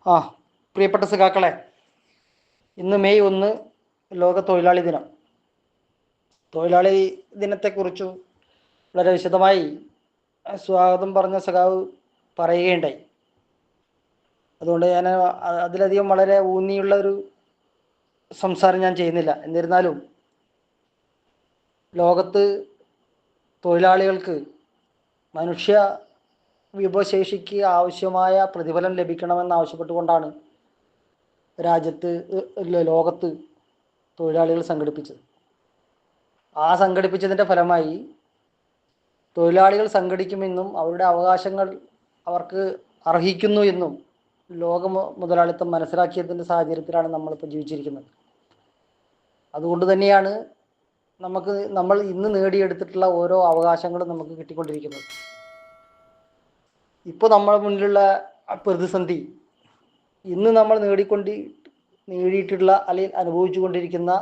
ആ പ്രിയപ്പെട്ട സഖാക്കളെ, ഇന്ന് മെയ് 1 ലോക തൊഴിലാളി ദിനം. തൊഴിലാളി ദിനത്തെക്കുറിച്ച് വളരെ വിശദമായി സ്വാഗതം പറഞ്ഞ സഖാവ് പറയുകയുണ്ടായി. അതുകൊണ്ട് ഞാൻ അതിലധികം വളരെ ഊന്നിയുള്ള ഒരു സംസാരം ഞാൻ ചെയ്യുന്നില്ല. എന്നിരുന്നാലും ലോകത്ത് തൊഴിലാളികൾക്ക് മനുഷ്യ വിഭവശേഷിക്ക് ആവശ്യമായ പ്രതിഫലം ലഭിക്കണമെന്നാവശ്യപ്പെട്ടുകൊണ്ടാണ് ലോകത്ത് തൊഴിലാളികൾ സംഘടിപ്പിച്ചത്. ആ സംഘടിപ്പിച്ചതിൻ്റെ ഫലമായി തൊഴിലാളികൾ സംഘടിക്കുമെന്നും അവരുടെ അവകാശങ്ങൾ അവർക്ക് അർഹിക്കുന്നു എന്നും ലോക മുതലാളിത്തം മനസ്സിലാക്കിയതിൻ്റെ സാഹചര്യത്തിലാണ് നമ്മളിപ്പോൾ ജീവിച്ചിരിക്കുന്നത്. അതുകൊണ്ട് തന്നെയാണ് നമ്മൾ ഇന്ന് നേടിയെടുത്തിട്ടുള്ള ഓരോ അവകാശങ്ങളും നമുക്ക് കിട്ടിക്കൊണ്ടിരിക്കുന്നത്. ഇപ്പോൾ നമ്മുടെ മുന്നിലുള്ള പ്രതിസന്ധി ഇന്ന് നമ്മൾ നേടിയിട്ടുള്ള അല്ലെങ്കിൽ അനുഭവിച്ചു കൊണ്ടിരിക്കുന്ന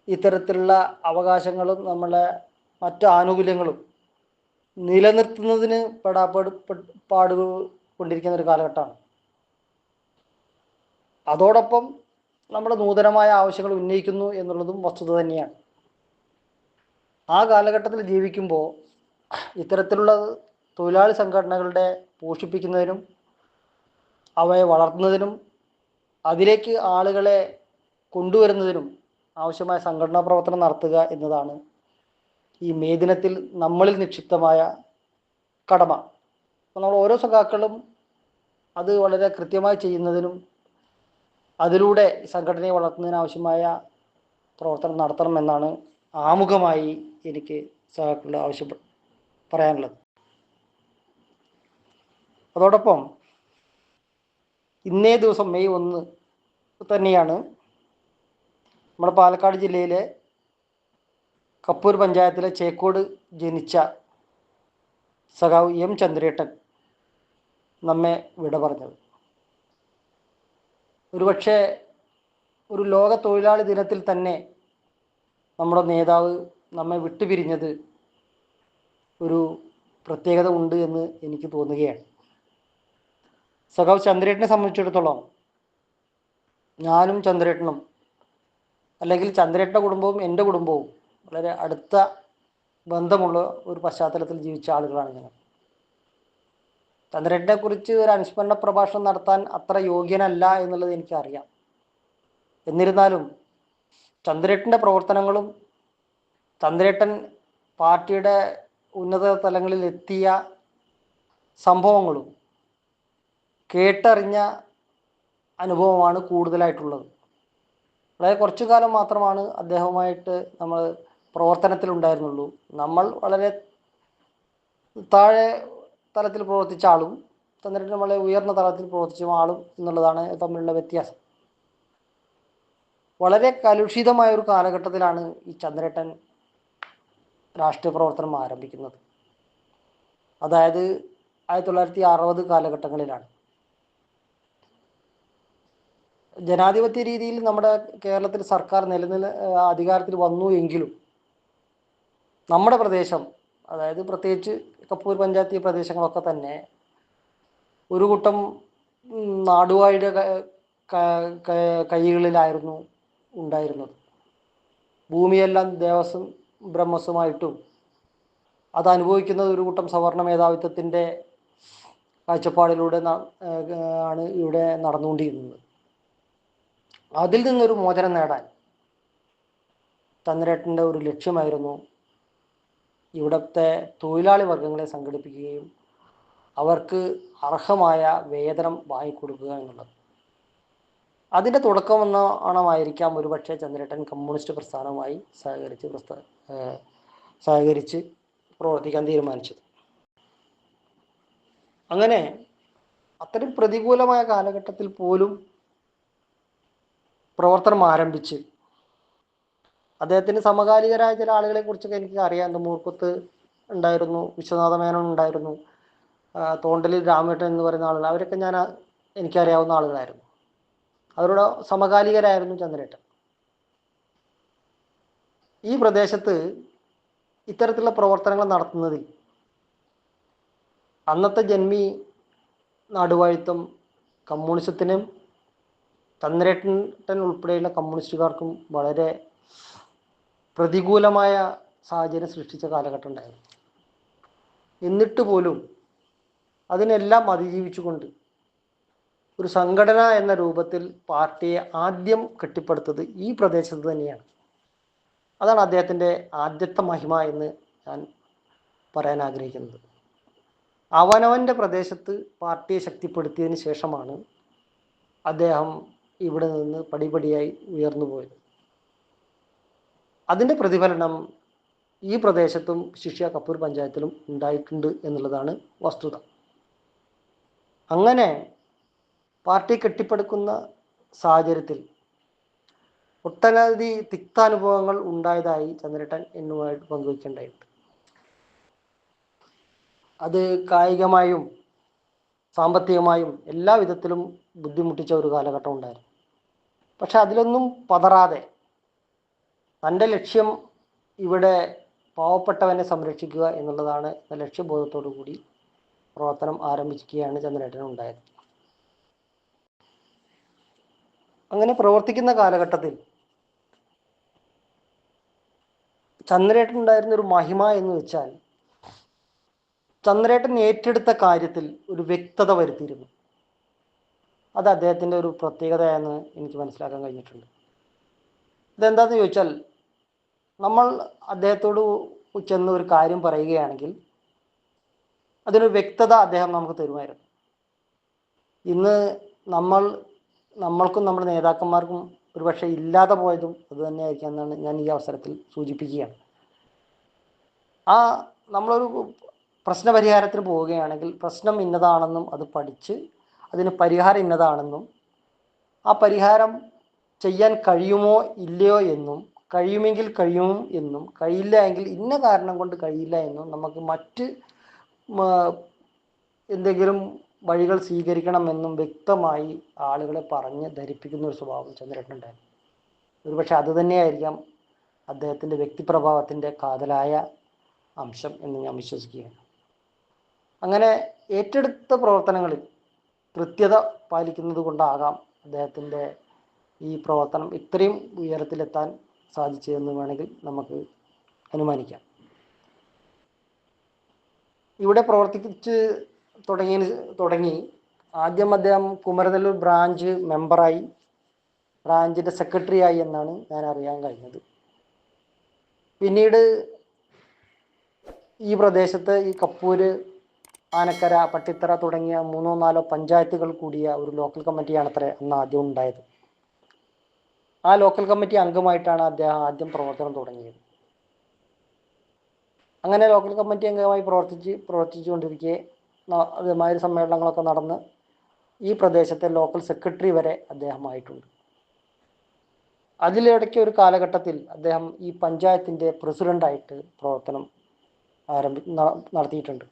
ഇത്തരത്തിലുള്ള അവകാശങ്ങളും നമ്മളെ മറ്റു ആനുകൂല്യങ്ങളും നിലനിർത്തുന്നതിന് പാടുകൊണ്ടിരിക്കുന്ന ഒരു കാലഘട്ടമാണ്. അതോടൊപ്പം നമ്മുടെ നൂതനമായ ആവശ്യങ്ങൾ ഉന്നയിക്കുന്നു എന്നുള്ളതും വസ്തുത തന്നെയാണ്. ആ കാലഘട്ടത്തിൽ ജീവിക്കുമ്പോൾ ഇത്തരത്തിലുള്ള തൊഴിലാളി സംഘടനകളുടെ പോഷിപ്പിക്കുന്നതിനും അവയെ വളർത്തുന്നതിനും അതിലേക്ക് ആളുകളെ കൊണ്ടുവരുന്നതിനും ആവശ്യമായ സംഘടനാ പ്രവർത്തനം നടത്തുക എന്നതാണ് ഈ മെയ് ദിനത്തിൽ നമ്മളിൽ നിക്ഷിപ്തമായ കടമ. അപ്പോൾ നമ്മൾ ഓരോ സഖാക്കളും അത് വളരെ കൃത്യമായി ചെയ്യുന്നതിനും അതിലൂടെ സംഘടനയെ വളർത്തുന്നതിനാവശ്യമായ പ്രവർത്തനം നടത്തണമെന്നാണ് ആമുഖമായി എനിക്ക് സഖാക്കളുടെ പറയാനുള്ളത്. അതോടൊപ്പം ഇന്നേ ദിവസം മെയ് 1 തന്നെയാണ് നമ്മുടെ പാലക്കാട് ജില്ലയിലെ കപ്പൂർ പഞ്ചായത്തിലെ ചേക്കോട് ജനിച്ച സഖാവ് എം ചന്ദ്രേട്ടൻ നമ്മെ വിട പറഞ്ഞത്. ഒരുപക്ഷെ ഒരു ലോക തൊഴിലാളി ദിനത്തിൽ തന്നെ നമ്മുടെ നേതാവ് നമ്മെ വിട്ടുപിരിഞ്ഞത് ഒരു പ്രത്യേകത ഉണ്ട് എന്ന് എനിക്ക് തോന്നുകയാണ്. സഖാവ് ചന്ദ്രേട്ടനെ സംബന്ധിച്ചിടത്തോളം ഞാനും ചന്ദ്രേട്ടനും, അല്ലെങ്കിൽ ചന്ദ്രേട്ടൻ്റെ കുടുംബവും എൻ്റെ കുടുംബവും വളരെ അടുത്ത ബന്ധമുള്ള ഒരു പശ്ചാത്തലത്തിൽ ജീവിച്ച ആളുകളാണ് ഞങ്ങൾ. ചന്ദ്രേട്ടനെ കുറിച്ച് ഒരു അനുസ്മരണ പ്രഭാഷണം നടത്താൻ അത്ര യോഗ്യനല്ല എന്നുള്ളത് എനിക്കറിയാം. എന്നിരുന്നാലും ചന്ദ്രേട്ടൻ്റെ പ്രവർത്തനങ്ങളും ചന്ദ്രേട്ടൻ പാർട്ടിയുടെ ഉന്നത തലങ്ങളിൽ എത്തിയ സംഭവങ്ങളും കേട്ടറിഞ്ഞ അനുഭവമാണ് കൂടുതലായിട്ടുള്ളത്. വളരെ കുറച്ചു കാലം മാത്രമാണ് അദ്ദേഹവുമായിട്ട് നമ്മൾ പ്രവർത്തനത്തിലുണ്ടായിരുന്നുള്ളൂ. നമ്മൾ വളരെ താഴെ തലത്തിൽ പ്രവർത്തിച്ച ആളും ചന്ദ്രേട്ടൻ വളരെ ഉയർന്ന തലത്തിൽ പ്രവർത്തിച്ച ആളും എന്നുള്ളതാണ് തമ്മിലുള്ള വ്യത്യാസം. വളരെ കലുഷിതമായ ഒരു കാലഘട്ടത്തിലാണ് ഈ ചന്ദ്രേട്ടൻ രാഷ്ട്രീയ പ്രവർത്തനം ആരംഭിക്കുന്നത്. അതായത് 1960 കാലഘട്ടങ്ങളിലാണ്. ജനാധിപത്യ രീതിയിൽ നമ്മുടെ കേരളത്തിൽ സർക്കാർ അധികാരത്തിൽ വന്നു എങ്കിലും നമ്മുടെ പ്രദേശം, അതായത് പ്രത്യേകിച്ച് കപ്പൂർ പഞ്ചായത്ത് പ്രദേശങ്ങളൊക്കെ തന്നെ ഒരു കൂട്ടം നാടുവാഴിയുടെ കൈകളിലായിരുന്നു ഉണ്ടായിരുന്നത്. ഭൂമിയെല്ലാം ദേവസ്വം ബ്രഹ്മസ്വമായിട്ടും അത് അനുഭവിക്കുന്നത് ഒരു കൂട്ടം സവർണ മേധാവിത്വത്തിൻ്റെ കാഴ്ചപ്പാടിലൂടെ ആണ് ഇവിടെ നടന്നുകൊണ്ടിരുന്നത്. അതിൽ നിന്നൊരു മോചനം നേടാൻ ചന്ദ്രേട്ടൻ്റെ ഒരു ലക്ഷ്യമായിരുന്നു ഇവിടുത്തെ തൊഴിലാളി വർഗങ്ങളെ സംഘടിപ്പിക്കുകയും അവർക്ക് അർഹമായ വേതനം വാങ്ങിക്കൊടുക്കുക എന്നുള്ളത്. അതിൻ്റെ തുടക്കമെന്നാണമായിരിക്കാം ഒരുപക്ഷെ ചന്ദ്രേട്ടൻ കമ്മ്യൂണിസ്റ്റ് പ്രസ്ഥാനവുമായി സഹകരിച്ച് പ്രവർത്തിക്കാൻ തീരുമാനിച്ചത്. അങ്ങനെ അത്തരം പ്രതികൂലമായ കാലഘട്ടത്തിൽ പോലും പ്രവർത്തനം ആരംഭിച്ച് അദ്ദേഹത്തിന് സമകാലികരായ ചില ആളുകളെ കുറിച്ചൊക്കെ എനിക്ക് അറിയാം. മൂർക്കത്ത് ഉണ്ടായിരുന്നു, വിശ്വനാഥ മേനോൻ ഉണ്ടായിരുന്നു, തോണ്ടലിൽ രാമേട്ടൻ എന്ന് പറയുന്ന ആളുകൾ. അവരൊക്കെ എനിക്കറിയാവുന്ന ആളുകളായിരുന്നു. അവരുടെ സമകാലികരായിരുന്നു ചന്ദ്രേട്ടൻ. ഈ പ്രദേശത്ത് ഇത്തരത്തിലുള്ള പ്രവർത്തനങ്ങൾ നടത്തുന്നതിൽ അന്നത്തെ ജന്മി നാടുവാഴിത്തം കമ്മ്യൂണിസത്തിനും ചന്ദ്രേട്ടൻ ഉൾപ്പെടെയുള്ള കമ്മ്യൂണിസ്റ്റുകാർക്കും വളരെ പ്രതികൂലമായ സാഹചര്യം സൃഷ്ടിച്ച കാലഘട്ടം ഉണ്ടായിരുന്നു. എന്നിട്ട് പോലും അതിനെല്ലാം അതിജീവിച്ചുകൊണ്ട് ഒരു സംഘടന എന്ന രൂപത്തിൽ പാർട്ടിയെ ആദ്യം കെട്ടിപ്പടുത്തത് ഈ പ്രദേശത്ത് തന്നെയാണ്. അതാണ് അദ്ദേഹത്തിൻ്റെ ആദ്യത്തെ മഹിമ എന്ന് ഞാൻ പറയാൻ ആഗ്രഹിക്കുന്നത്. അവനവൻ്റെ പ്രദേശത്ത് പാർട്ടിയെ ശക്തിപ്പെടുത്തിയതിന് ശേഷമാണ് അദ്ദേഹം ഇവിടെ നിന്ന് പടിപടിയായി ഉയർന്നു പോയത്. അതിൻ്റെ പ്രതിഫലനം ഈ പ്രദേശത്തും ശിഷ്യ കപ്പൂർ പഞ്ചായത്തിലും ഉണ്ടായിട്ടുണ്ട് എന്നുള്ളതാണ് വസ്തുത. അങ്ങനെ പാർട്ടി കെട്ടിപ്പടുക്കുന്ന സാഹചര്യത്തിൽ ഒട്ടനവധി തിക്താനുഭവങ്ങൾ ഉണ്ടായതായി ചന്ദ്രേട്ടൻ എന്നുമായിട്ട് പങ്കുവയ്ക്കേണ്ടതായിട്ട്. അത് കായികമായും സാമ്പത്തികമായും എല്ലാ വിധത്തിലും ബുദ്ധിമുട്ടിച്ച ഒരു കാലഘട്ടം ഉണ്ടായിരുന്നു. പക്ഷെ അതിലൊന്നും പതറാതെ തൻ്റെ ലക്ഷ്യം ഇവിടെ പാവപ്പെട്ടവനെ സംരക്ഷിക്കുക എന്നുള്ളതാണ് എന്ന ലക്ഷ്യബോധത്തോടു കൂടി പ്രവർത്തനം ആരംഭിക്കുകയാണ് ചന്ദ്രേട്ടന് ഉണ്ടായത്. അങ്ങനെ പ്രവർത്തിക്കുന്ന കാലഘട്ടത്തിൽ ചന്ദ്രേട്ടൻ ഉണ്ടായിരുന്ന ഒരു മഹിമ എന്ന് വെച്ചാൽ ചന്ദ്രേട്ടൻ ഏറ്റെടുത്ത കാര്യത്തിൽ ഒരു വ്യക്തത വരുത്തിയിരുന്നു. അത് അദ്ദേഹത്തിൻ്റെ ഒരു പ്രത്യേകതയെന്ന് എനിക്ക് മനസ്സിലാക്കാൻ കഴിഞ്ഞിട്ടുണ്ട്. ഇതെന്താണെന്ന് ചോദിച്ചാൽ, നമ്മൾ അദ്ദേഹത്തോട് ചെന്ന് ഒരു കാര്യം പറയുകയാണെങ്കിൽ അതിനൊരു വ്യക്തത അദ്ദേഹം നമുക്ക് തരുമായിരുന്നു. ഇന്ന് നമ്മൾക്കും നമ്മുടെ നേതാക്കന്മാർക്കും ഒരുപക്ഷെ ഇല്ലാതെ പോയതും അത് തന്നെയായിരിക്കാം എന്നാണ് ഞാൻ ഈ അവസരത്തിൽ സൂചിപ്പിക്കുകയാണ്. നമ്മളൊരു പ്രശ്നപരിഹാരത്തിന് പോവുകയാണെങ്കിൽ പ്രശ്നം ഇന്നതാണെന്നും അത് പഠിച്ച് അതിന് പരിഹാരം ഇന്നതാണെന്നും ആ പരിഹാരം ചെയ്യാൻ കഴിയുമോ ഇല്ലയോ എന്നും, കഴിയുമെങ്കിൽ കഴിയും എന്നും, കഴിയില്ല എങ്കിൽ ഇന്ന കാരണം കൊണ്ട് കഴിയില്ല എന്നും നമുക്ക് മറ്റ് എന്തെങ്കിലും വഴികൾ സ്വീകരിക്കണമെന്നും വ്യക്തമായി ആളുകളെ പറഞ്ഞ് ധരിപ്പിക്കുന്ന ഒരു സ്വഭാവം ചന്ദ്രേട്ടനുണ്ടായിരുന്നു. ഒരുപക്ഷെ അത് തന്നെയായിരിക്കാം അദ്ദേഹത്തിൻ്റെ വ്യക്തിപ്രഭാവത്തിൻ്റെ കാതലായ അംശം എന്ന് ഞാൻ വിശ്വസിക്കുകയാണ്. അങ്ങനെ ഏറ്റെടുത്ത പ്രവർത്തനങ്ങളിൽ കൃത്യത പാലിക്കുന്നത് കൊണ്ടാകാം അദ്ദേഹത്തിൻ്റെ ഈ പ്രവർത്തനം ഇത്രയും ഉയരത്തിലെത്താൻ സാധിച്ചതെന്ന് വേണമെങ്കിൽ നമുക്ക് അനുമാനിക്കാം. ഇവിടെ പ്രവർത്തിച്ച് തുടങ്ങി ആദ്യം അദ്ദേഹം കുമരനെല്ലൂർ ബ്രാഞ്ച് മെമ്പറായി, ബ്രാഞ്ചിൻ്റെ സെക്രട്ടറി ആയി എന്നാണ് ഞാൻ അറിയാൻ കഴിഞ്ഞത്. പിന്നീട് ഈ പ്രദേശത്ത് ഈ കപ്പൂര്, ആനക്കര, പട്ടിത്തറ തുടങ്ങിയ 3-4 പഞ്ചായത്തുകൾ കൂടിയ ഒരു ലോക്കൽ കമ്മിറ്റിയാണത്രേ അന്ന് ആദ്യം ഉണ്ടായത്. ആ ലോക്കൽ കമ്മിറ്റി അംഗമായിട്ടാണ് അദ്ദേഹം ആദ്യം പ്രവർത്തനം തുടങ്ങിയത്. അങ്ങനെ ലോക്കൽ കമ്മിറ്റി അംഗമായി പ്രവർത്തിച്ചുകൊണ്ടിരിക്കെ അതുമാതിരി സമ്മേളനങ്ങളൊക്കെ നടന്ന് ഈ പ്രദേശത്തെ ലോക്കൽ സെക്രട്ടറി വരെ അദ്ദേഹമായിട്ടുണ്ട്. അതിലിടയ്ക്ക് ഒരു കാലഘട്ടത്തിൽ അദ്ദേഹം ഈ പഞ്ചായത്തിൻ്റെ പ്രസിഡൻ്റായിട്ട് പ്രവർത്തനം നടത്തിയിട്ടുണ്ട്.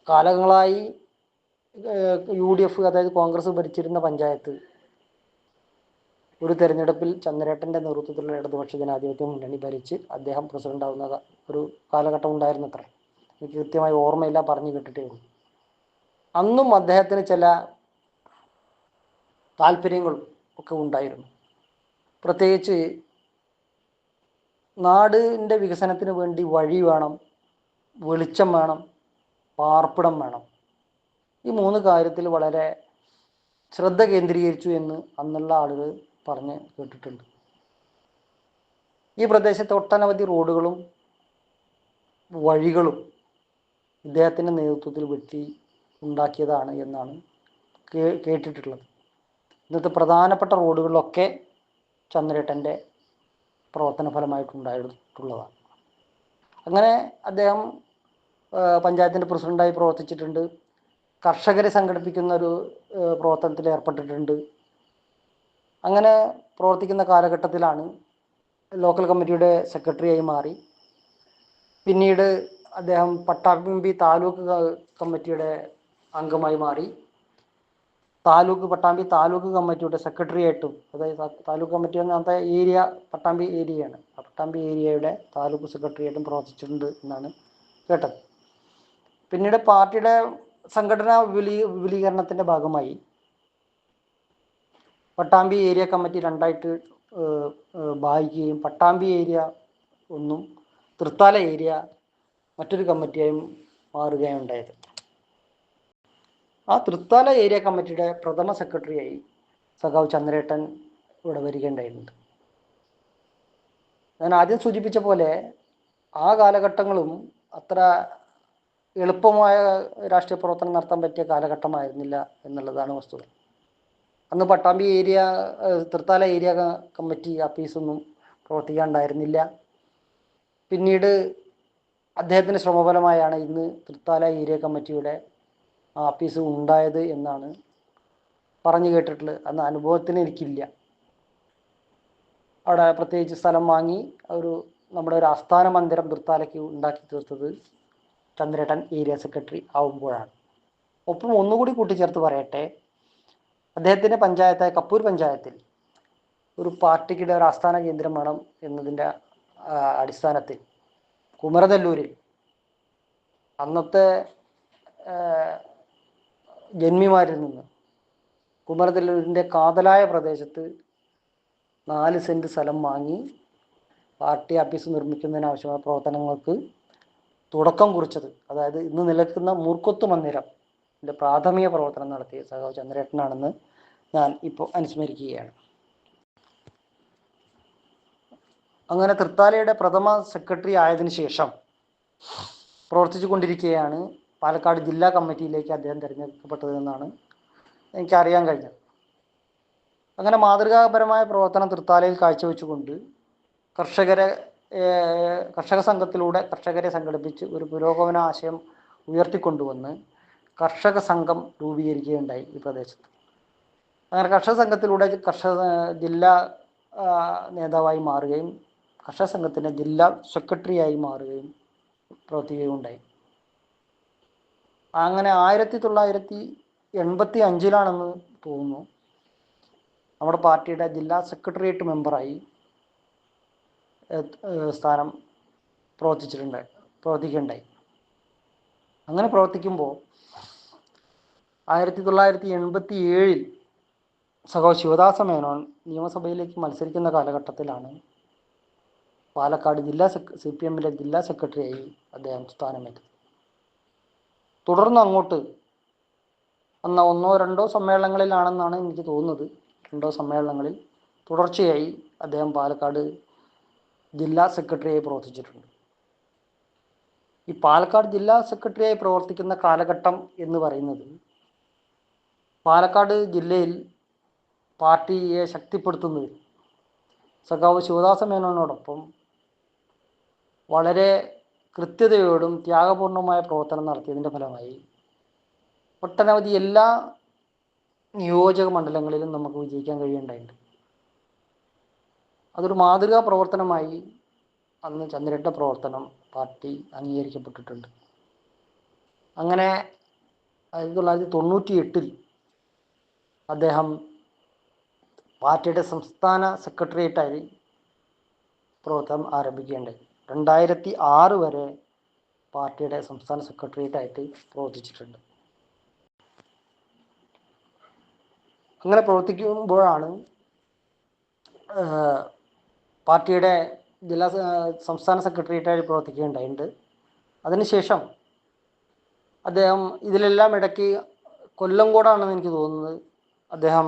കാലങ്ങളായി UDF അതായത് കോൺഗ്രസ് ഭരിച്ചിരുന്ന പഞ്ചായത്ത് ഒരു തെരഞ്ഞെടുപ്പിൽ ചന്ദ്രേട്ടൻ്റെ നേതൃത്വത്തിലുള്ള ഇടതുപക്ഷ ജനാധിപത്യ മുന്നണി ഭരിച്ച് അദ്ദേഹം പ്രസിഡന്റ് ആവുന്ന ഒരു കാലഘട്ടം ഉണ്ടായിരുന്നത്രേ. എനിക്ക് കൃത്യമായി ഓർമ്മയില്ല, പറഞ്ഞു കേട്ടിട്ടേ ഉള്ളൂ. അന്നും അദ്ദേഹത്തിന് ചില താല്പര്യങ്ങളും ഒക്കെ ഉണ്ടായിരുന്നു. പ്രത്യേകിച്ച് നാടിൻ്റെ വികസനത്തിന് വേണ്ടി വഴി വേണം, വെളിച്ചം വേണം, പാർപ്പിടം വേണം. ഈ 3 കാര്യത്തിൽ വളരെ ശ്രദ്ധ കേന്ദ്രീകരിച്ചു എന്ന് അന്നുള്ള ആളുകൾ പറഞ്ഞ് കേട്ടിട്ടുണ്ട്. ഈ പ്രദേശത്ത് ഒട്ടനവധി റോഡുകളും വഴികളും ഇദ്ദേഹത്തിൻ്റെ നേതൃത്വത്തിൽ വെട്ടി ഉണ്ടാക്കിയതാണ് എന്നാണ് കേട്ടിട്ടുള്ളത്. ഇന്നത്തെ പ്രധാനപ്പെട്ട റോഡുകളിലൊക്കെ ചന്ദ്രേട്ടൻ്റെ പ്രവർത്തന ഫലമായിട്ടുണ്ടായിട്ടുള്ളതാണ്. അങ്ങനെ അദ്ദേഹം പഞ്ചായത്തിൻ്റെ പ്രസിഡൻ്റായി പ്രവർത്തിച്ചിട്ടുണ്ട്. കർഷകരെ സംഘടിപ്പിക്കുന്ന ഒരു പ്രവർത്തനത്തിൽ ഏർപ്പെട്ടിട്ടുണ്ട്. അങ്ങനെ പ്രവർത്തിക്കുന്ന കാലഘട്ടത്തിലാണ് ലോക്കൽ കമ്മിറ്റിയുടെ സെക്രട്ടറിയായി മാറി. പിന്നീട് അദ്ദേഹം പട്ടാമ്പി താലൂക്ക് കമ്മിറ്റിയുടെ അംഗമായി മാറി. പട്ടാമ്പി താലൂക്ക് കമ്മിറ്റിയുടെ സെക്രട്ടറി ആയിട്ടും, അതായത് താലൂക്ക് കമ്മിറ്റി എന്ന ഏരിയ പട്ടാമ്പി ഏരിയയാണ്, പട്ടാമ്പി ഏരിയയുടെ താലൂക്ക് സെക്രട്ടറി ആയിട്ടും പ്രവർത്തിച്ചിട്ടുണ്ട് എന്നാണ് കേട്ടത്. പിന്നീട് പാർട്ടിയുടെ സംഘടനാ വിപുലീകരണത്തിൻ്റെ ഭാഗമായി പട്ടാമ്പി ഏരിയ കമ്മിറ്റി രണ്ടായിട്ട് ഭാഗിക്കുകയും പട്ടാമ്പി ഏരിയ ഒന്നും തൃത്താല ഏരിയ മറ്റൊരു കമ്മിറ്റിയായും മാറുകയാണ് ഉണ്ടായത്. ആ തൃത്താല ഏരിയ കമ്മിറ്റിയുടെ പ്രഥമ സെക്രട്ടറിയായി സഖാവ് ചന്ദ്രേട്ടൻ ഇവിടെ വരികയുണ്ടായിട്ടുണ്ട്. ഞാൻ ആദ്യം സൂചിപ്പിച്ച പോലെ ആ കാലഘട്ടങ്ങളും അത്ര എളുപ്പമായ രാഷ്ട്രീയ പ്രവർത്തനം നടത്താൻ പറ്റിയ കാലഘട്ടമായിരുന്നില്ല എന്നുള്ളതാണ് വസ്തുത. അന്ന് Pattambi area Thrithala area committee ആഫീസൊന്നും പ്രവർത്തിക്കാനുണ്ടായിരുന്നില്ല. പിന്നീട് അദ്ദേഹത്തിൻ്റെ ശ്രമഫലമായാണ് ഇന്ന് തൃത്താല ഏരിയ കമ്മിറ്റിയുടെ ആഫീസ് ഉണ്ടായത് എന്നാണ് പറഞ്ഞു കേട്ടിട്ടുള്ളത്. അന്ന് അനുഭവത്തിന് എനിക്കില്ല. അവിടെ പ്രത്യേകിച്ച് സ്ഥലം വാങ്ങി നമ്മുടെ ഒരു ആസ്ഥാന മന്ദിരം തൃത്താലയ്ക്ക് ഉണ്ടാക്കി തീർത്തത് ചന്ദ്രേട്ടൻ ഏരിയ സെക്രട്ടറി ആവുമ്പോഴാണ്. ഒപ്പം ഒന്നുകൂടി കൂട്ടിച്ചേർത്ത് പറയട്ടെ, അദ്ദേഹത്തിൻ്റെ പഞ്ചായത്തായ കപ്പൂർ പഞ്ചായത്തിൽ ഒരു പാർട്ടിക്കിടെ ഒരു ആസ്ഥാന കേന്ദ്രം വേണം എന്നതിൻ്റെ അടിസ്ഥാനത്തിൽ കുമരനെല്ലൂരിൽ അന്നത്തെ ജന്മിമാരിൽ നിന്ന് കുമരനെല്ലൂരിൻ്റെ കാതലായ പ്രദേശത്ത് 4 സെൻറ്റ് സ്ഥലം വാങ്ങി പാർട്ടി ഓഫീസ് നിർമ്മിക്കുന്നതിനാവശ്യമായ പ്രവർത്തനങ്ങൾക്ക് തുടക്കം കുറിച്ചത്, അതായത് ഇന്ന് നിലനിൽക്കുന്ന മൂർക്കൊത്ത് മന്ദിരത്തിൻ്റെ പ്രാഥമിക പ്രവർത്തനം നടത്തിയ സഖാവ് ചന്ദ്രേട്ടനാണെന്ന് ഞാൻ ഇപ്പോൾ അനുസ്മരിക്കുകയാണ്. അങ്ങനെ തൃത്താലയുടെ പ്രഥമ സെക്രട്ടറി ആയതിനു ശേഷം പ്രവർത്തിച്ചു കൊണ്ടിരിക്കുകയാണ് പാലക്കാട് ജില്ലാ കമ്മിറ്റിയിലേക്ക് അദ്ദേഹം തിരഞ്ഞെടുക്കപ്പെട്ടതെന്നാണ് എനിക്കറിയാൻ കഴിഞ്ഞത്. അങ്ങനെ മാതൃകാപരമായ പ്രവർത്തനം തൃത്താലയിൽ കാഴ്ചവെച്ചുകൊണ്ട് കർഷക സംഘത്തിലൂടെ കർഷകരെ സംഘടിപ്പിച്ച് ഒരു പുരോഗമന ആശയം ഉയർത്തിക്കൊണ്ടുവന്ന് കർഷക സംഘം രൂപീകരിക്കുകയുണ്ടായി ഈ പ്രദേശത്ത്. അങ്ങനെ കർഷക സംഘത്തിലൂടെ ജില്ലാ നേതാവായി മാറുകയും കർഷക സംഘത്തിൻ്റെ ജില്ലാ സെക്രട്ടറിയായി മാറുകയും പ്രവർത്തിക്കുകയുണ്ടായി. അങ്ങനെ 1985 തോന്നുന്നു നമ്മുടെ പാർട്ടിയുടെ ജില്ലാ സെക്രട്ടേറിയറ്റ് മെമ്പറായി സ്ഥാനം പ്രവർത്തിക്കുകയുണ്ടായി. അങ്ങനെ പ്രവർത്തിക്കുമ്പോൾ 1987 സഖാവ് ശിവദാസ മേനോൻ നിയമസഭയിലേക്ക് മത്സരിക്കുന്ന കാലഘട്ടത്തിലാണ് പാലക്കാട് CPM ജില്ലാ സെക്രട്ടറിയായി അദ്ദേഹം സ്ഥാനമേറ്റത്. തുടർന്ന് അങ്ങോട്ട് അന്ന് 1-2 സമ്മേളനങ്ങളിലാണെന്നാണ് എനിക്ക് തോന്നുന്നത്, 2 സമ്മേളനങ്ങളിൽ തുടർച്ചയായി അദ്ദേഹം പാലക്കാട് ജില്ലാ സെക്രട്ടറിയായി പ്രവർത്തിച്ചിട്ടുണ്ട്. ഈ പാലക്കാട് ജില്ലാ സെക്രട്ടറിയായി പ്രവർത്തിക്കുന്ന കാലഘട്ടം എന്ന് പറയുന്നത് പാലക്കാട് ജില്ലയിൽ പാർട്ടിയെ ശക്തിപ്പെടുത്തുന്നതിൽ സഖാവ് ശിവദാസ മേനോനോടൊപ്പം വളരെ കൃത്യതയോടും ത്യാഗപൂർണമായ പ്രവർത്തനം നടത്തിയതിൻ്റെ ഫലമായി ഒട്ടനവധി എല്ലാ നിയോജക മണ്ഡലങ്ങളിലും നമുക്ക് വിജയിക്കാൻ കഴിയുന്നുണ്ടായിട്ടുണ്ട്. അതൊരു മാതൃകാ പ്രവർത്തനമായി അന്ന് ചന്ദ്രേട്ട പ്രവർത്തനം പാർട്ടി അംഗീകരിക്കപ്പെട്ടിട്ടുണ്ട്. അങ്ങനെ 1998 അദ്ദേഹം പാർട്ടിയുടെ സംസ്ഥാന സെക്രട്ടേറിയറ്റായി പ്രവർത്തനം ആരംഭിക്കുകയുണ്ടായി. 2006 വരെ പാർട്ടിയുടെ സംസ്ഥാന സെക്രട്ടേറിയറ്റായിട്ട് പ്രവർത്തിച്ചിട്ടുണ്ട്. അങ്ങനെ പ്രവർത്തിക്കുമ്പോഴാണ് പാർട്ടിയുടെ സംസ്ഥാന സെക്രട്ടേറിയറ്റായി പ്രവർത്തിക്കുകയുണ്ടായിട്ടുണ്ട്. അതിനുശേഷം അദ്ദേഹം ഇതിലെല്ലാം ഇടയ്ക്ക് കൊല്ലംകോടാണെന്ന് എനിക്ക് തോന്നുന്നത് അദ്ദേഹം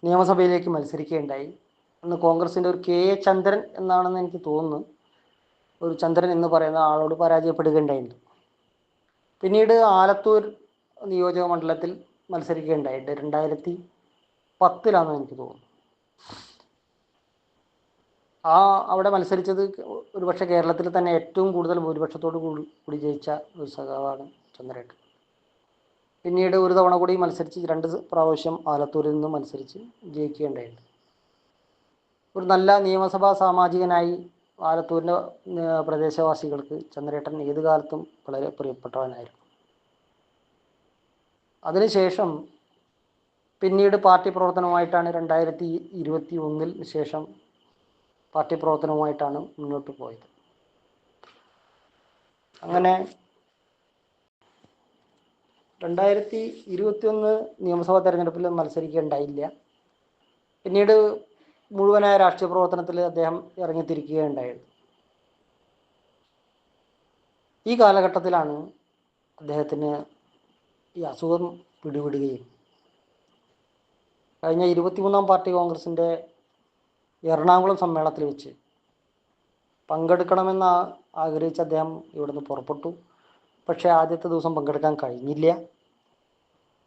നിയമസഭയിലേക്ക് മത്സരിക്കുകയുണ്ടായി. അന്ന് കോൺഗ്രസിൻ്റെ ഒരു KA ചന്ദ്രൻ എന്നാണെന്ന് എനിക്ക് തോന്നുന്നു, ഒരു ചന്ദ്രൻ എന്ന് പറയുന്ന ആളോട് പരാജയപ്പെടുകയുണ്ടായിട്ടുണ്ട്. പിന്നീട് ആലത്തൂർ നിയോജക മണ്ഡലത്തിൽ മത്സരിക്കുകയുണ്ടായിട്ട് 2010 എനിക്ക് തോന്നുന്നു. അവിടെ മത്സരിച്ചത് ഒരുപക്ഷെ കേരളത്തിൽ തന്നെ ഏറ്റവും കൂടുതൽ ഭൂരിപക്ഷത്തോട് കൂടി ജയിച്ച ഒരു സഖാവാണ് ചന്ദ്രേട്ടൻ. പിന്നീട് ഒരു തവണ കൂടി മത്സരിച്ച് 2 പ്രാവശ്യം ആലത്തൂരിൽ നിന്ന് മത്സരിച്ച് ജയിക്കുകയുണ്ടായിട്ടുണ്ട്. ഒരു നല്ല നിയമസഭാ സാമാജികനായി ആലത്തൂരിൻ്റെ പ്രദേശവാസികൾക്ക് ചന്ദ്രേട്ടൻ ഏത് കാലത്തും വളരെ പ്രിയപ്പെട്ടവനായിരുന്നു. അതിനുശേഷം പിന്നീട് പാർട്ടി പ്രവർത്തനവുമായിട്ടാണ് 2021 ശേഷം പാർട്ടി പ്രവർത്തനവുമായിട്ടാണ് മുന്നോട്ട് പോയത്. അങ്ങനെ 2021 നിയമസഭാ തെരഞ്ഞെടുപ്പിൽ മത്സരിക്കുകയുണ്ടായില്ല. പിന്നീട് മുഴുവനായ രാഷ്ട്രീയ പ്രവർത്തനത്തിൽ അദ്ദേഹം ഇറങ്ങിത്തിരിക്കുകയുണ്ടായത്. ഈ കാലഘട്ടത്തിലാണ് അദ്ദേഹത്തിന് ഈ അസുഖം പിടിപെടുകയും കഴിഞ്ഞ 23-ാം പാർട്ടി കോൺഗ്രസിൻ്റെ എറണാകുളം സമ്മേളനത്തിൽ വെച്ച് പങ്കെടുക്കണമെന്ന് ആഗ്രഹിച്ച് അദ്ദേഹം ഇവിടുന്ന് പുറപ്പെട്ടു. പക്ഷേ ആദ്യത്തെ ദിവസം പങ്കെടുക്കാൻ കഴിഞ്ഞില്ല.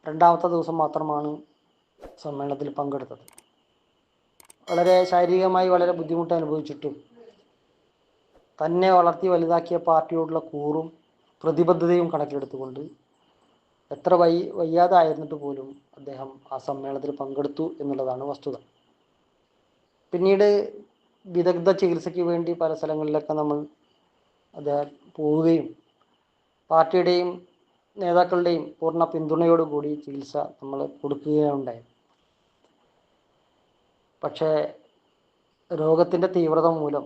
രണ്ടാമത്തെ ദിവസം മാത്രമാണ് സമ്മേളനത്തിൽ പങ്കെടുത്തത്. വളരെ ശാരീരികമായി വളരെ ബുദ്ധിമുട്ട് അനുഭവിച്ചിട്ടും തന്നെ വളർത്തി വലുതാക്കിയ പാർട്ടിയോടുള്ള കൂറും പ്രതിബദ്ധതയും കണക്കിലെടുത്തുകൊണ്ട് എത്ര വയ്യാതായിരുന്നിട്ട് പോലും അദ്ദേഹം ആ സമ്മേളനത്തിൽ പങ്കെടുത്തു എന്നുള്ളതാണ് വസ്തുത. പിന്നീട് വിദഗ്ധ ചികിത്സയ്ക്ക് വേണ്ടി പല സ്ഥലങ്ങളിലൊക്കെ നമ്മൾ അദ്ദേഹം പോവുകയും പാർട്ടിയുടെയും നേതാക്കളുടെയും പൂർണ്ണ പിന്തുണയോടുകൂടി ചികിത്സ നമ്മൾ കൊടുക്കുകയുണ്ടായി. പക്ഷേ രോഗത്തിൻ്റെ തീവ്രത മൂലം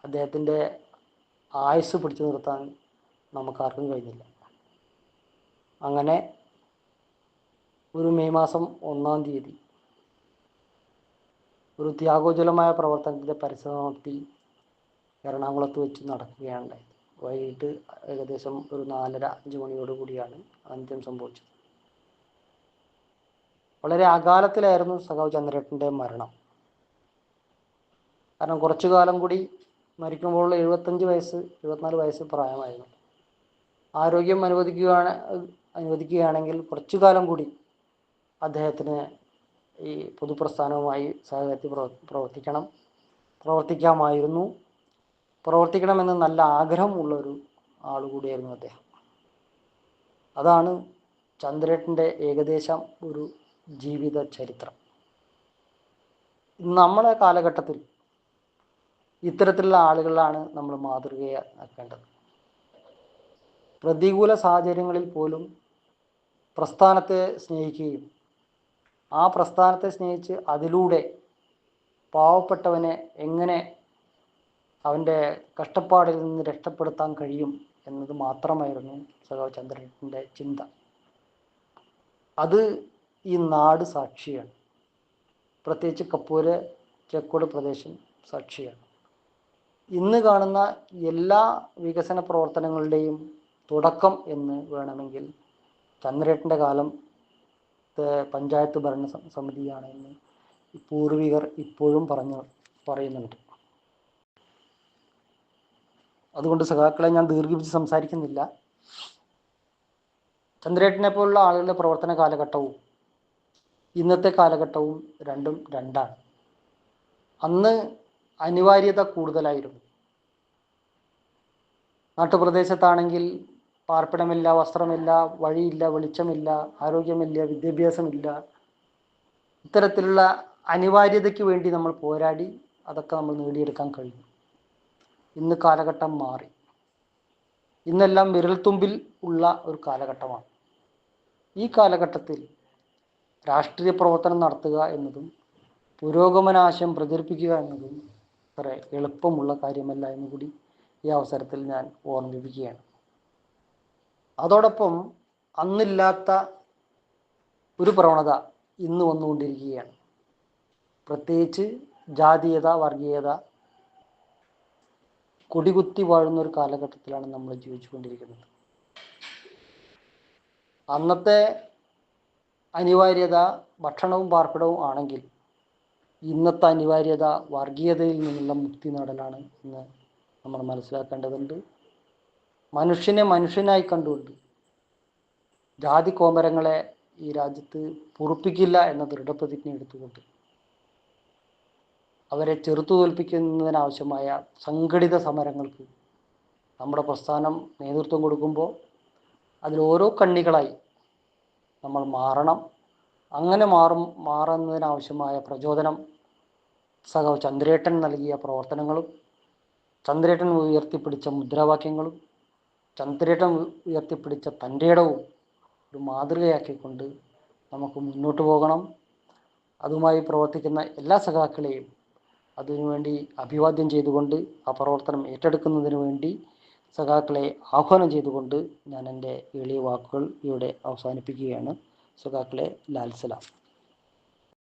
അദ്ദേഹത്തിൻ്റെ ആയുസ് പിടിച്ചു നിർത്താൻ നമുക്കാർക്കും കഴിഞ്ഞില്ല. അങ്ങനെ ഒരു മെയ് മാസം 1-ാം തീയതി ഒരു ത്യാഗോജ്വലമായ പ്രവർത്തനത്തിൻ്റെ പരിസമാപ്തി എറണാകുളത്ത് വെച്ച് നടക്കുകയുണ്ടായി. വൈകിട്ട് ഏകദേശം ഒരു 4:30-5 മണിയോടുകൂടിയാണ് അന്ത്യം സംഭവിച്ചത്. വളരെ അകാലത്തിലായിരുന്നു സഖാവ് ചന്ദ്രേട്ടൻ്റെ മരണം. കാരണം കുറച്ചു കാലം കൂടി മരിക്കുമ്പോൾ 74 വയസ്സ് പ്രായമായിരുന്നു. ആരോഗ്യം അനുവദിക്കുകയാണെങ്കിൽ കുറച്ചു കാലം കൂടി അദ്ദേഹത്തിന് ഈ പൊതുപ്രസ്ഥാനവുമായി സഹകരിച്ച് പ്രവർത്തിക്കണമെന്ന് നല്ല ആഗ്രഹമുള്ളൊരു ആളുകൂടിയായിരുന്നു അദ്ദേഹം. അതാണ് ചന്ദ്രേട്ടൻ്റെ ഏകദേശം ഒരു ജീവിത ചരിത്രം. നമ്മുടെ കാലഘട്ടത്തിൽ ഇത്തരത്തിലുള്ള ആളുകളാണ് നമ്മൾ മാതൃകയാക്കേണ്ടത്. പ്രതികൂല സാഹചര്യങ്ങളിൽ പോലും പ്രസ്ഥാനത്തെ സ്നേഹിക്കുകയും ആ പ്രസ്ഥാനത്തെ സ്നേഹിച്ച് അതിലൂടെ പാവപ്പെട്ടവനെ എങ്ങനെ അവൻ്റെ കഷ്ടപ്പാടിൽ നിന്ന് രക്ഷപ്പെടുത്താൻ കഴിയും എന്നത് മാത്രമായിരുന്നു സഖാവ് ചന്ദ്രേട്ടൻ്റെ ചിന്ത. അത് ഈ നാട് സാക്ഷിയാണ്. പ്രത്യേകിച്ച് കപ്പൂര് ചെക്കോട് പ്രദേശം സാക്ഷിയാണ്. ഇന്ന് കാണുന്ന എല്ലാ വികസന പ്രവർത്തനങ്ങളുടെയും തുടക്കം എന്ന് വേണമെങ്കിൽ ചന്ദ്രേട്ടൻ്റെ കാലം പഞ്ചായത്ത് ഭരണ സമിതിയാണ് എന്ന് പൂർവികർ ഇപ്പോഴും പറയുന്നുണ്ട്. അതുകൊണ്ട് സഖാക്കളെ ഞാൻ ദീർഘിപ്പിച്ച് സംസാരിക്കുന്നില്ല. ചന്ദ്രേട്ടനെ പോലുള്ള ആളുകളുടെ പ്രവർത്തന കാലഘട്ടവും ഇന്നത്തെ കാലഘട്ടവും രണ്ടാണ്. അന്ന് അനിവാര്യത കൂടുതലായിരുന്നു. നാട്ടുപ്രദേശത്താണെങ്കിൽ പാർപ്പിടമില്ല, വസ്ത്രമില്ല, വഴിയില്ല, വെളിച്ചമില്ല, ആരോഗ്യമില്ല, വിദ്യാഭ്യാസമില്ല. ഇത്തരത്തിലുള്ള അനിവാര്യതയ്ക്ക് വേണ്ടി നമ്മൾ പോരാടി അതൊക്കെ നമ്മൾ നേടിയെടുക്കാൻ കഴിയും. ഇന്ന് കാലഘട്ടം മാറി. ഇന്നെല്ലാം വിരൽത്തുമ്പിൽ ഉള്ള ഒരു കാലഘട്ടമാണ്. ഈ കാലഘട്ടത്തിൽ രാഷ്ട്രീയ പ്രവർത്തനം നടത്തുക എന്നതും പുരോഗമനാശയം പ്രചരിപ്പിക്കുക എന്നതും അത്ര എളുപ്പമുള്ള കാര്യമല്ല എന്നുകൂടി ഈ അവസരത്തിൽ ഞാൻ ഓർമ്മിപ്പിക്കുകയാണ്. അതോടൊപ്പം അന്നില്ലാത്ത ഒരു പ്രവണത ഇന്ന് വന്നുകൊണ്ടിരിക്കുകയാണ്. പ്രത്യേകിച്ച് ജാതീയത, വർഗീയത കൊടികുത്തി വാഴുന്ന ഒരു കാലഘട്ടത്തിലാണ് നമ്മൾ ജീവിച്ചുകൊണ്ടിരിക്കുന്നത്. അന്നത്തെ അനിവാര്യത ഭക്ഷണവും പാർപ്പിടവും ആണെങ്കിൽ ഇന്നത്തെ അനിവാര്യത വർഗീയതയിൽ നിന്നുള്ള മുക്തി നേടലാണ് എന്ന് നമ്മൾ മനസ്സിലാക്കേണ്ടതുണ്ട്. മനുഷ്യനെ മനുഷ്യനായി കണ്ടുകൊണ്ട് ജാതി കോമരങ്ങളെ ഈ രാജ്യത്ത് പൊറുപ്പിക്കില്ല എന്ന ദൃഢപ്രതിജ്ഞ എടുത്തുകൊണ്ട് അവരെ ചെറുത്തു തോൽപ്പിക്കുന്നതിനാവശ്യമായ സംഘടിത സമരങ്ങൾക്ക് നമ്മുടെ പ്രസ്ഥാനം നേതൃത്വം കൊടുക്കുമ്പോൾ അതിൽ ഓരോ കണ്ണികളായി നമ്മൾ മാറണം. അങ്ങനെ മാറുന്നതിനാവശ്യമായ പ്രചോദനം സഖാവ് ചന്ദ്രേട്ടൻ നൽകിയ പ്രവർത്തനങ്ങളും ചന്ദ്രേട്ടൻ ഉയർത്തിപ്പിടിച്ച മുദ്രാവാക്യങ്ങളും ചന്ദ്രേട്ടൻ ഉയർത്തിപ്പിടിച്ച തൻ്റെ ഇടവും ഒരു മാതൃകയാക്കിക്കൊണ്ട് നമുക്ക് മുന്നോട്ട് പോകണം. അതുമായി പ്രവർത്തിക്കുന്ന എല്ലാ സഖാക്കളെയും അതിനുവേണ്ടി അഭിവാദ്യം ചെയ്തുകൊണ്ട് ആ പ്രവർത്തനം ഏറ്റെടുക്കുന്നതിന് വേണ്ടി സഖാക്കളെ ആഹ്വാനം ചെയ്തുകൊണ്ട് ഞാൻ എൻ്റെ എളിയ വാക്കുകൾ ഇവിടെ അവസാനിപ്പിക്കുകയാണ്. സഖാക്കളെ ലാൽ സലാം.